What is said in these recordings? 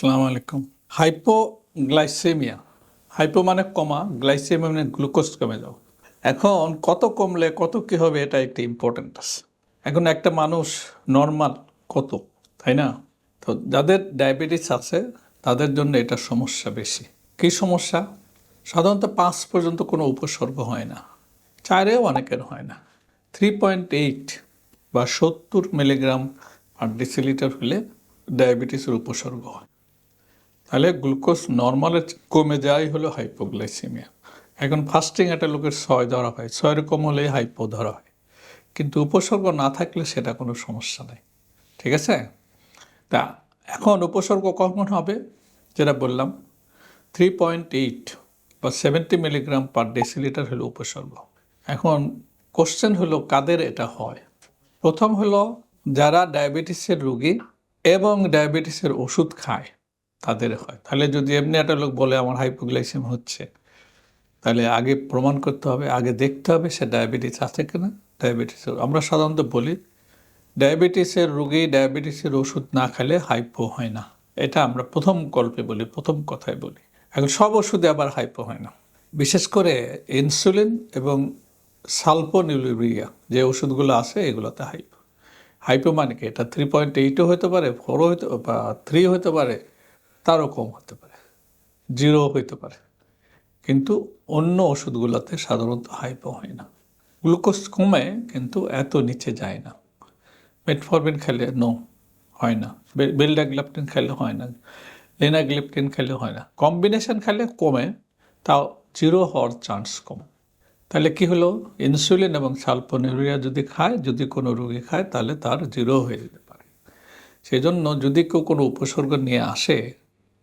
আসসালামু আলাইকুম। Hypoglycaemia, hypo মানে কমা, গ্লাইসেমিয়া মানে গ্লুকোজ কমে যাও। এখন কত কমলে কত কি হবে এটা একটা ইম্পর্টেন্ট আছে। এখন একটা মানুষ নর্মাল কত, তাই না? তো যাদের ডায়াবেটিস আছে তাদের জন্য এটা সমস্যা বেশি। কি সমস্যা? সাধারণত 5 পর্যন্ত কোনো উপসর্গ হয় না, 4-এও অনেকের হয় না। 3.8 বা 70 মিলিগ্রাম পার ডেসিলিটার হলে ডায়াবেটিসের উপসর্গ হয়। তাহলে গ্লুকোজ নর্মালের কমে যাওয়াই হলো হাইপোগ্লাইসেমিয়া। এখন ফাস্টিং একটা লোকের 6 ধরা হয়, 6-এর কম হলে হাইপো ধরা হয়, কিন্তু উপসর্গ না থাকলে সেটা কোনো সমস্যা নেই। ঠিক আছে? তা এখন উপসর্গ কখন হবে? যেটা বললাম 3.8 বা 70 মিলিগ্রাম পার ডেসিলিটার হলো উপসর্গ। এখন কোশ্চেন হলো কাদের এটা হয়। প্রথম হলো যারা ডায়াবেটিসের রোগী এবং ডায়াবেটিসের ওষুধ খায় তাদের হয়। তাহলে যদি এমনি একটা লোক বলে আমার হাইপোগ্লাইসেমিয়া হচ্ছে, তাহলে আগে প্রমাণ করতে হবে, আগে দেখতে হবে সে ডায়াবেটিস আছে কিনা। ডায়াবেটিসের আমরা সাধারণত বলি ডায়াবেটিসের রোগী ডায়াবেটিসের ওষুধ না খেলে হাইপো হয় না, এটা আমরা প্রথম গল্পে বলি, প্রথম কথায় বলি। এখন সব ওষুধে আবার হাইপো হয় না, বিশেষ করে ইনসুলিন এবং সালপোনিউরিয়া যে ওষুধগুলো আছে এগুলোতে হাইপো। হাইপো মানে কি? এটা 3.8ও হতে পারে, 4ও হতে বা 3 হতে পারে, তারও কম হতে পারে, 0 হইতে পারে। কিন্তু অন্য ওষুধগুলোতে সাধারণত হাইপো হয় না। গ্লুকোজ কমে কিন্তু এত নিচে যায় না। মেটফরমিন খেলে হয় না, বেলডাগ্লাপটিন খেলে হয় না, লেনাগ্লিপটিন খেলে হয় না। কম্বিনেশন খেলে কমে, তাও 0 হওয়ার চান্স কম। তাহলে কি হলো? ইনসুলিন এবং সালপোনিউরিয়া যদি খায়, যদি কোনো রোগী খায়, তাহলে তার 0 হয়ে যেতে পারে। সেই জন্য যদি কেউ কোনো উপসর্গ নিয়ে আসে,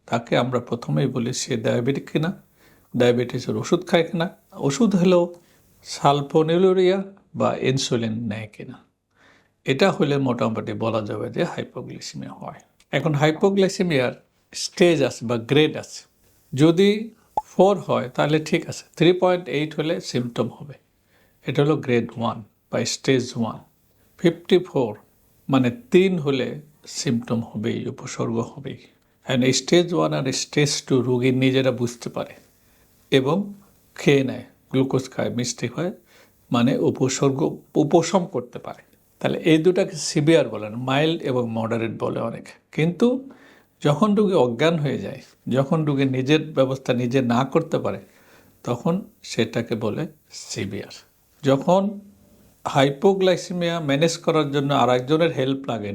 তাকে আমরা প্রথমেই বলি সে ডায়াবেটিক কিনা, ডায়াবেটিসের ওষুধ খায় কিনা, ওষুধ হলেও সালপোনিউরিয়া বা ইনসুলিন নেয় কিনা। এটা হলে মোটামুটি বলা যাবে যে হাইপোগ্লাইসেমিয়া হয়। এখন হাইপোগ্লাইসেমিয়ার স্টেজ আছে বা গ্রেড আছে। যদি 4 হয় তাহলে ঠিক আছে, 3.8 হলে সিমটম হবে, এটা হলো গ্রেড 1 বা স্টেজ 1। 54 মানে 3 হলে সিমটম হবেই, উপসর্গ হবেই। হ্যাঁ, স্টেজ 1 আর স্টেজ 2 রোগী নিজেরা বুঝতে পারে এবং খেয়ে নেয়, গ্লুকোজ খায়, মিষ্টি হয়, মানে উপশম করতে পারে। তাহলে এই দুটাকে সিভিয়ার বলেন, মাইল্ড এবং মডারেট বলে অনেক। কিন্তু যখন রোগী অজ্ঞান হয়ে যায়, যখন রোগী নিজের ব্যবস্থা নিজে না করতে পারে, তখন সেটাকে বলে সিভিয়ার। যখন হাইপোগ্লাইসেমিয়া ম্যানেজ করার জন্য আর একজনের হেল্প লাগে,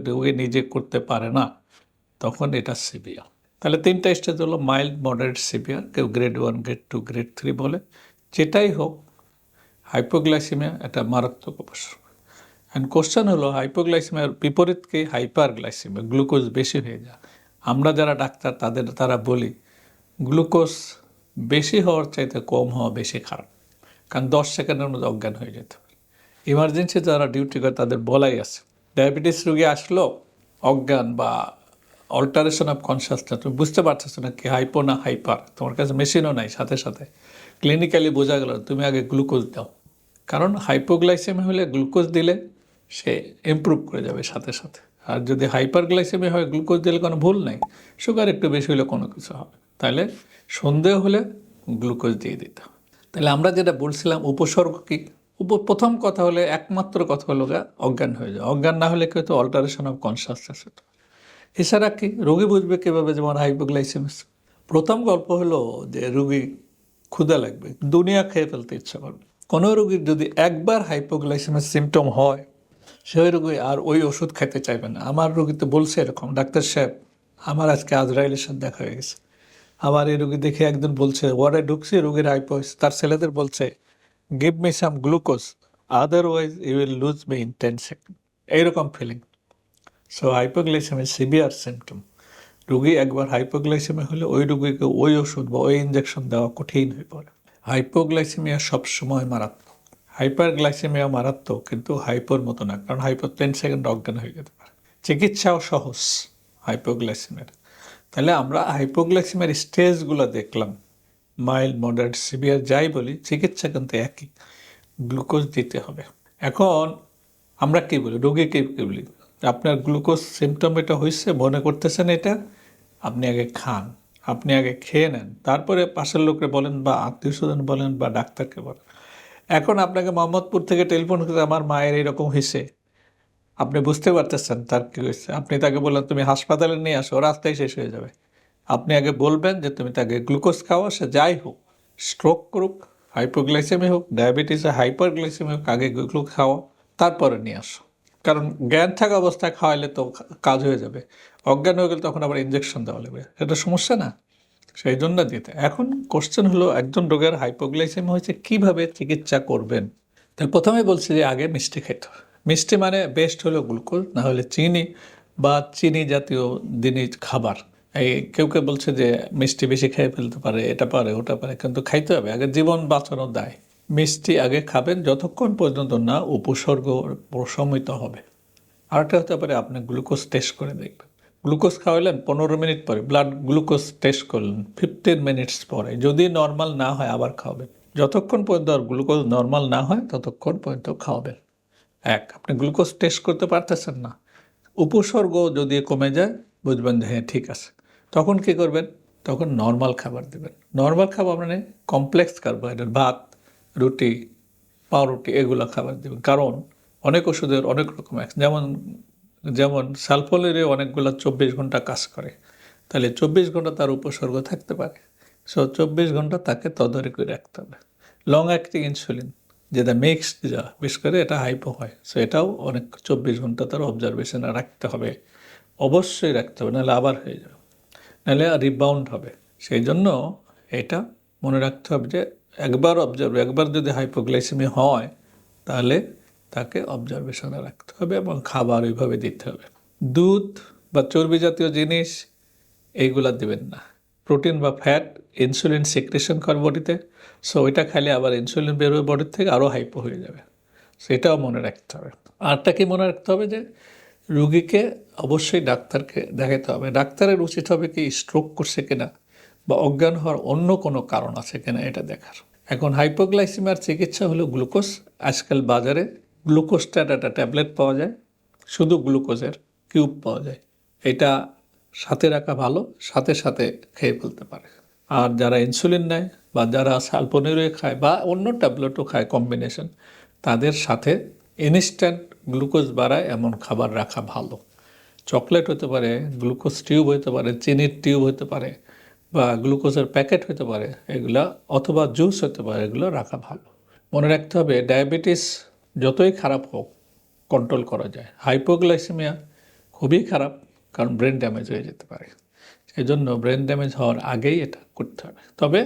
রোগী নিজে করতে পারে না, তখন এটা সিভিয়ার। তাহলে 3টা স্টেজ হলো মাইল্ড, মডারেট, সিভিয়ার। কেউ গ্রেড 1, গ্রেড 2, গ্রেড 3 বলে। যেটাই হোক, হাইপোগ্লাইসেমিয়া একটা মারাত্মক উপসর্গ। অ্যান্ড কোশ্চেন হলো হাইপোগ্লাইসেমিয়ার বিপরীত কি? হাইপারগ্লাইসেমিয়া, গ্লুকোজ বেশি হয়ে যায়। আমরা যারা ডাক্তার তারা বলি গ্লুকোজ বেশি হওয়ার চাইতে কম হওয়া বেশি খারাপ, কারণ 10 সেকেন্ডের মধ্যে অজ্ঞান হয়ে যেতে পারে। ইমার্জেন্সি যারা ডিউটি করে তাদের বলাই আছে, ডায়াবেটিস রোগী আসলো অজ্ঞান বা অল্টারেশন অফ কনসাসনেস, তুমি বুঝতে পারতেছো না কি হাইপো না হাইপার, তোমার কাছে মেশিনও নাই, সাথে সাথে ক্লিনিক্যালি বোঝা গেল, তুমি আগে গ্লুকোজ দাও। কারণ হাইপোগ্লাইসেমিয়া হলে গ্লুকোজ দিলে সে ইমপ্রুভ করে যাবে সাথে সাথে। আর যদি হাইপারগ্লাইসেমিয়া হয়, গ্লুকোজ দিলে কোনো ভুল নাই, সুগার একটু বেশি হলে কোনো কিছু হবে। তাহলে সন্দেহ হলে গ্লুকোজ দিয়ে দিতে হবে। তাহলে আমরা যেটা বলছিলাম উপসর্গ কি? প্রথম কথা হলে, একমাত্র কথা হলো অজ্ঞান হয়ে যায়। অজ্ঞান না হলে কি হতো? অল্টারেশন অফ কনসাসনেস হতো। এছাড়া কি রোগী বুঝবে কীভাবে যেমন হাইপোগ্লাইসেমিয়া? প্রথম গল্প হলো যে রোগী ক্ষুধা লাগবে, দুনিয়া খেয়ে ফেলতে ইচ্ছা করবে। কোনো রোগীর যদি একবার হাইপোগ্লাইসেমিয়ার সিমটম হয়, সেই রোগী আর ওই ওষুধ খেতে চাইবে না। আমার রোগী তো বলছে এরকম, ডাক্তার সাহেব আমার আজকে আজরাইলের সাথে দেখা হয়ে গেছে। আবার এই রোগী দেখে একজন বলছে, ওয়ার্ডে ঢুকছি, রোগীর হাইপো, তার ছেলেদের বলছে give me some glucose, otherwise you will lose me in 10 second, এইরকম feeling. So hypoglycaemia severe symptom. রোগী একবার হাইপোগ্লাইসেমিয়া হলে ওই রোগীকে ওই ওষুধ বা ওই ইঞ্জেকশন দেওয়া কঠিন হয়ে পড়ে। হাইপোগ্লাইসেমিয়া সবসময় মারাত্মক, হাইপারগ্লাইসেমিয়া মারাত্মক, কিন্তু হাইপোর মতো না, কারণ হাইপো 10 সেকেন্ড অজ্ঞান হয়ে যেতে পারে। চিকিৎসাও সহজ হাইপোগ্লাইসেমিয়ার। তাহলে আমরা হাইপোগ্লাইসেমিয়ার স্টেজগুলো দেখলাম, মাইল্ড, মডারেট, সিভিয়ার, যাই বলি, চিকিৎসা কিন্তু একই, গ্লুকোজ দিতে হবে। এখন আমরা কী বলি, রোগীকে কী বলি? আপনার গ্লুকোজ সিমটম এটা হয়েছে, মনে করতেছেন এটা, আপনি আগে খান, আপনি আগে খেয়ে নেন, তারপরে পাশের লোককে বলেন বা আত্মীয় স্বজন বলেন বা ডাক্তারকে বলেন। এখন আপনাকে মোহাম্মদপুর থেকে টেলিফোন করে আমার মায়ের এরকম হয়েছে, আপনি বুঝতে পারতেছেন তার কী হয়েছে, আপনি তাকে বললেন তুমি হাসপাতালে নিয়ে আসো, রাস্তায় শেষ হয়ে যাবে। আপনি আগে বলবেন যে তুমি তাকে গ্লুকোজ খাওয়া, সে যাই হোক, স্ট্রোক করুক, হাইপোগ্লাইসেমি হোক, ডায়াবেটিসে হাইপারগ্লাইসেমি হোক, আগে গ্লুকোজ খাওয়া, তারপরে নিয়ে আসো। কারণ জ্ঞান থাকা অবস্থায় খাওয়াইলে তো কাজ হয়ে যাবে, অজ্ঞান হয়ে গেলে তখন আবার ইঞ্জেকশন দেওয়া লাগবে, এটা সমস্যা না। সেই জন্য দিতে। এখন কোশ্চেন হলো, একজন রোগের হাইপোগ্লাইসেমি হয়েছে, কিভাবে চিকিৎসা করবেন? তাই প্রথমে বলছি যে আগে মিষ্টি খেতে হবে। মিষ্টি মানে বেস্ট হলো গ্লুকোজ, না হলে চিনি বা চিনি জাতীয় জিনিস খাবার। এই কেউ কেউ বলছে যে মিষ্টি বেশি খেয়ে ফেলতে পারে, এটা পারে ওটা পারে, কিন্তু খাইতে হবে, আগে জীবন বাঁচানোর দায়। মিষ্টি আগে খাবেন যতক্ষণ পর্যন্ত না উপসর্গ প্রশমিত হবে। আরেকটা হতে পারে আপনি গ্লুকোজ টেস্ট করে দেখবেন। গ্লুকোজ খাওয়ালেন 15 মিনিট পরে, ব্লাড গ্লুকোজ টেস্ট করলেন 15 মিনিটস পরে, যদি নর্মাল না হয় আবার খাওয়াবেন। যতক্ষণ পর্যন্ত আর গ্লুকোজ নর্মাল না হয় ততক্ষণ পর্যন্ত খাওয়াবেন। আপনি গ্লুকোজ টেস্ট করতে পারতেছেন না, উপসর্গ যদি কমে যায় বুঝবেন যে হ্যাঁ ঠিক আছে, তখন কি করবেন? তখন নর্মাল খাবার দেবেন। নর্মাল খাবার মানে কমপ্লেক্স কার্বোহাইড্রেট, ভাত, রুটি, পাউরুটি, এগুলো খাবার দেবেন। কারণ অনেক ওষুধের অনেক রকম যেমন যেমন সালফোনেরও অনেকগুলো 24 ঘন্টা কাজ করে, তাহলে 24 ঘন্টা তার উপসর্গ থাকতে পারে। 24 ঘন্টা তাকে তদারকি রাখতে হবে। লং অ্যাক্টিং ইনসুলিন যেটা মিক্সড, বিশেষ করে এটা হাইপো হয়, এটাও অনেক 24 ঘন্টা তার অবজারভেশনে রাখতে হবে, অবশ্যই রাখতে হবে, নাহলে আবার হয়ে যাবে, নাহলে রিবাউন্ড হবে। সেই জন্য এটা মনে রাখতে হবে যে একবার যদি হাইপোগ্লাইসেমি হয় তাহলে তাকে অবজারভেশনে রাখতে হবে এবং খাবার ওইভাবে দিতে হবে। দুধ বা চর্বি জাতীয় জিনিস এইগুলা দিবেন না। প্রোটিন বা ফ্যাট ইনসুলিন সিক্রেশন করে বডিতে, ওইটা খাইলে আবার ইনসুলিন বেরোবে বডির থেকে, আরও হাইপো হয়ে যাবে, সেটাও মনে রাখতে হবে। আরটা কি মনে রাখতে হবে যে রুগীকে অবশ্যই ডাক্তারকে দেখাতে হবে। ডাক্তারের উচিত হবে কি স্ট্রোক করছে কিনা বা অজ্ঞান হওয়ার অন্য কোনো কারণ আছে কিনা এটা দেখার। এখন হাইপোগ্লাইসেমিয়ার চিকিৎসা হলো গ্লুকোজ। আজকাল বাজারে গ্লুকোজটার একটা ট্যাবলেট পাওয়া যায়, শুধু গ্লুকোজের কিউব পাওয়া যায়, এটা সাথে রাখা ভালো, সাথে সাথে খেয়ে ফেলতে পারে। আর যারা ইনসুলিন নেয় বা যারা সালপোনেরও খায় বা অন্য ট্যাবলেটও খায় কম্বিনেশন, তাদের সাথে ইনস্ট্যান্ট গ্লুকোজ বাড়ায় এমন খাবার রাখা ভালো। চকলেট হতে পারে, গ্লুকোজ টিউব হতে পারে, চিনির টিউব হতে পারে, বা গ্লুকোজের প্যাকেট হতে পারে, এগুলা অথবা জুস হতে পারে, এগুলো রাখা ভালো। মনে রাখতে হবে ডায়াবেটিস যতই খারাপ হোক কন্ট্রোল করা যায়, হাইপোগ্লাইসেমিয়া খুবই খারাপ, কারণ ব্রেন ড্যামেজ হয়ে যেতে পারে। সেই জন্য ব্রেন ড্যামেজ হওয়ার আগেই এটা করতে হবে। তবে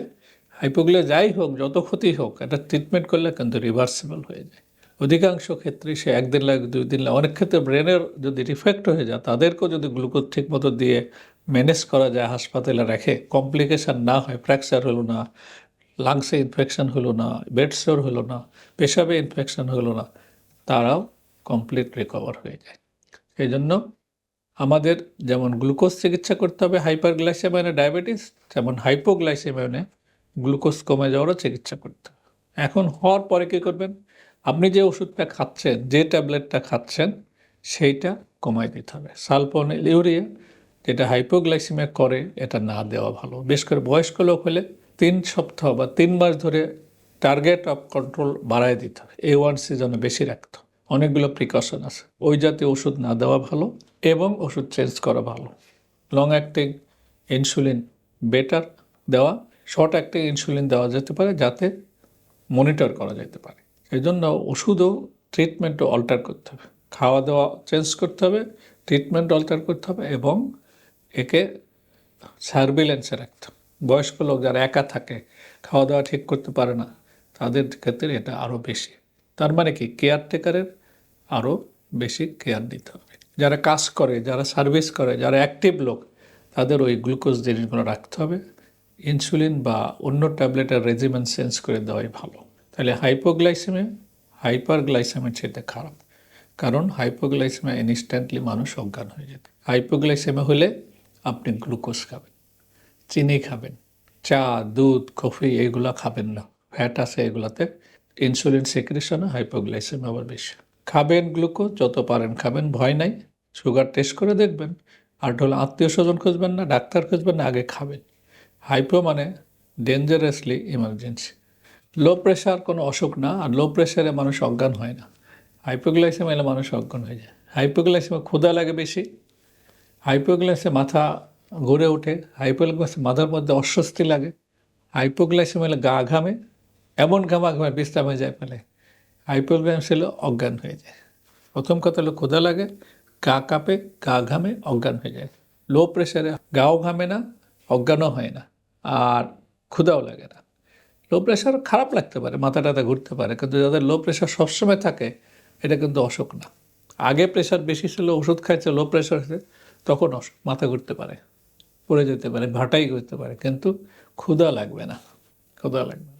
হাইপোগ্লাই যাই হোক, যত ক্ষতি হোক, এটা ট্রিটমেন্ট করলে কিন্তু রিভার্সিবল হয়ে যায়। অধিকাংশ ক্ষেত্রে সে 1 দিন লাগে, 2 দিন লাগে, অনেক ক্ষেত্রে ব্রেনের যদি রিফেক্ট হয়ে যায় তাদেরকেও যদি গ্লুকোজ ঠিক মতো দিয়ে ম্যানেজ করা যায়, হাসপাতালে রেখে, কমপ্লিকেশান না হয়, ফ্র্যাকচার হলো না, লাংসে ইনফেকশন হলো না, বেডসোর হলো না, পেশাবে ইনফেকশন হলো না, তারাও কমপ্লিট রিকভার হয়ে যায়। সেই জন্য আমাদের যেমন গ্লুকোজ চিকিৎসা করতে হবে হাইপারগ্লাইসেমিয়া ডায়াবেটিস, যেমন হাইপোগ্লাইসেমিয়া গ্লুকোজ কমে যাওয়ারও চিকিৎসা করতে হবে। এখন হওয়ার পরে কী করবেন? আপনি যে ওষুধটা খাচ্ছেন, যে ট্যাবলেটটা খাচ্ছেন, সেইটা কমাই দিতে হবে। সালপোনেল ইউরিয়া যেটা হাইপোগ্লাইসেমিয়া করে, এটা না দেওয়া ভালো। বেশ করে বয়স্ক লোক হলে 3 সপ্তাহ বা 3 মাস ধরে টার্গেট অফ কন্ট্রোল বাড়ায় দিতে হবে, A1C যেন বেশি রাখতে হবে। অনেকগুলো প্রিকশন আছে, ওই জাতীয় ওষুধ না দেওয়া ভালো এবং ওষুধ চেঞ্জ করা ভালো। লং অ্যাক্টিং ইনসুলিন বেটার দেওয়া, শর্ট অ্যাক্টিং ইনসুলিন দেওয়া যেতে পারে যাতে মনিটর করা যেতে পারে। সেই জন্য ওষুধও ট্রিটমেন্টও অল্টার করতে হবে, খাওয়া দাওয়া চেঞ্জ করতে হবে, ট্রিটমেন্ট অল্টার করতে হবে এবং একে সার্ভিলেন্সে রাখতে হবে। বয়স্ক লোক যারা একা থাকে, খাওয়া দাওয়া ঠিক করতে পারে না, তাদের ক্ষেত্রে এটা আরও বেশি। তার মানে কি কেয়ারটেকারের আরও বেশি কেয়ার দিতে হবে। যারা কাজ করে, যারা সার্ভিস করে, যারা অ্যাক্টিভ লোক, তাদের ওই গ্লুকোজ জিনিসগুলো রাখতে হবে। ইনসুলিন বা অন্য ট্যাবলেটের রেজিমেন চেঞ্জ করে দেওয়াই ভালো। তাহলে হাইপোগ্লাইসেমিয়া হাইপারগ্লাইসেমিয়া সেটা খারাপ, কারণ হাইপোগ্লাইসেমিয়া ইনস্ট্যান্টলি মানুষ অজ্ঞান হয়ে যেত। হাইপোগ্লাইসেমিয়া হলে আপনি গ্লুকোজ খাবেন, চিনি খাবেন, চা, দুধ, কফি এগুলো খাবেন না, ফ্যাট আছে এগুলাতে। ইনসুলিন সিক্রেশনে হাইপোগ্লাইসেমিয়া আবার বেশি। খাবেন গ্লুকোজ যত পারেন খাবেন, ভয় নাই। সুগার টেস্ট করে দেখবেন, আর হলো আত্মীয় স্বজন খুঁজবেন না, ডাক্তার খুঁজবেন না, আগে খাবেন। হাইপো মানে ডেঞ্জারাসলি ইমার্জেন্সি। লো প্রেশার কোনো অসুখ না, আর লো প্রেশারে মানুষ অজ্ঞান হয় না। হাইপোগ্লাইসেমিয়া এলে মানুষ অজ্ঞান হয়ে যায়। হাইপোগ্লাইসেমিয়া ক্ষুধা লাগে বেশি, হাইপোগ্লাইসে মাথা ঘুরে ওঠে, হাইপোগ্লাইসে মাথার মধ্যে অস্বস্তি লাগে, হাইপোগ্লাইসেমিয়া হলে গা ঘামে, এমন ঘামে বিশ্রামে যায় ফেলে। হাইপোগ্লাইসেমিয়া হলে অজ্ঞান হয়ে যায়। প্রথম কথা হলো ক্ষুধা লাগে, গা কাঁপে, গা ঘামে, অজ্ঞান হয়ে যায়। লো প্রেশারে গাও ঘামে না, অজ্ঞানও হয় না, আর ক্ষুধাও লাগে না। লো প্রেশার খারাপ লাগতে পারে, মাথা টাথা ঘুরতে পারে, কিন্তু যাদের লো প্রেশার সবসময় থাকে এটা কিন্তু অসুখ না। আগে প্রেশার বেশি ছিল, ওষুধ খাইছে, লো প্রেশার হয়েছে, তখন অসুখ, মাথা ঘুরতে পারে, পড়ে যেতে পারে, ভাটাই করতে পারে, কিন্তু ক্ষুধা লাগবে না, ক্ষুধা লাগবে না।